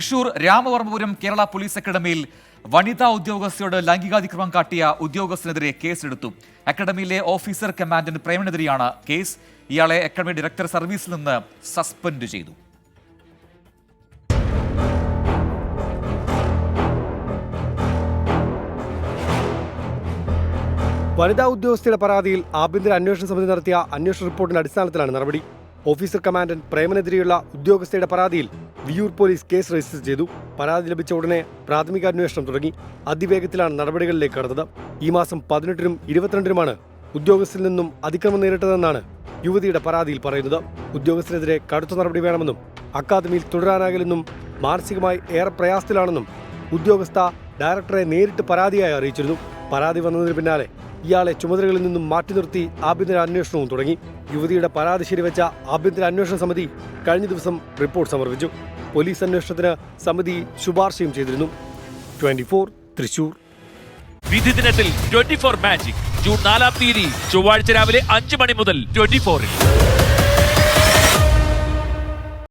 Thrissur Ramavarmapuram Kerala police അക്കാദമിയിൽ വനിതാ ഉദ്യോഗസ്ഥയോട് ലൈംഗികാതിക്രമം കാട്ടിയ ഉദ്യോഗസ്ഥനെതിരെ കേസെടുത്തു. അക്കാദമിയിലെ ഓഫീസർ കമാൻഡന്റ് പ്രേമനെതിരെയാണ് കേസ്. ഇയാളെ അക്കാദമി ഡയറക്ടർ സർവീസിൽ നിന്ന് സസ്പെൻഡ് ചെയ്തു. വനിതാ ഉദ്യോഗസ്ഥയുടെ പരാതിയിൽ ആഭ്യന്തര അന്വേഷണ സമിതി നടത്തിയ അന്വേഷണ റിപ്പോർട്ടിന്റെ അടിസ്ഥാനത്തിലാണ് നടപടി. ഓഫീസർ കമാൻഡന്റ് പ്രേമനെതിരെയുള്ള ഉദ്യോഗസ്ഥയുടെ പരാതിയിൽ വിയൂർ പോലീസ് കേസ് രജിസ്റ്റർ ചെയ്തു. പരാതി ലഭിച്ച ഉടനെ പ്രാഥമിക അന്വേഷണം തുടങ്ങി. അതിവേഗത്തിലാണ് നടപടികളിലേക്ക് കടന്നത്. ഈ മാസം 18-നും 22-നുമാണ് ഉദ്യോഗസ്ഥരിൽ നിന്നും അതിക്രമം നേരിട്ടതെന്നാണ് യുവതിയുടെ പരാതിയിൽ പറയുന്നത്. ഉദ്യോഗസ്ഥരെതിരെ കടുത്ത നടപടി വേണമെന്നും അക്കാദമിയിൽ തുടരാനാകില്ലെന്നും മാനസികമായി ഏറെ പ്രയാസത്തിലാണെന്നും ഉദ്യോഗസ്ഥ ഡയറക്ടറെ നേരിട്ട് പരാതിയായി അറിയിച്ചിരുന്നു. പരാതി വന്നതിന് പിന്നാലെ ഇയാളെ ചുമതലകളിൽ നിന്നും മാറ്റി നിർത്തി ആഭ്യന്തര അന്വേഷണവും തുടങ്ങി. യുവതിയുടെ പരാതി ശരിവെച്ച ആഭ്യന്തര അന്വേഷണ സമിതി കഴിഞ്ഞ ദിവസം റിപ്പോർട്ട് സമർപ്പിച്ചു. പോലീസ് അന്വേഷണത്തിന് സമിതി ശുപാർശയും ചെയ്തിരുന്നു. 24 തൃശൂർ. വിധി ദിനത്തിൽ 24 മാജിക് ജൂൺ 4 ചൊവ്വാഴ്ച രാവിലെ 5 മണി മുതൽ 24-ൽ.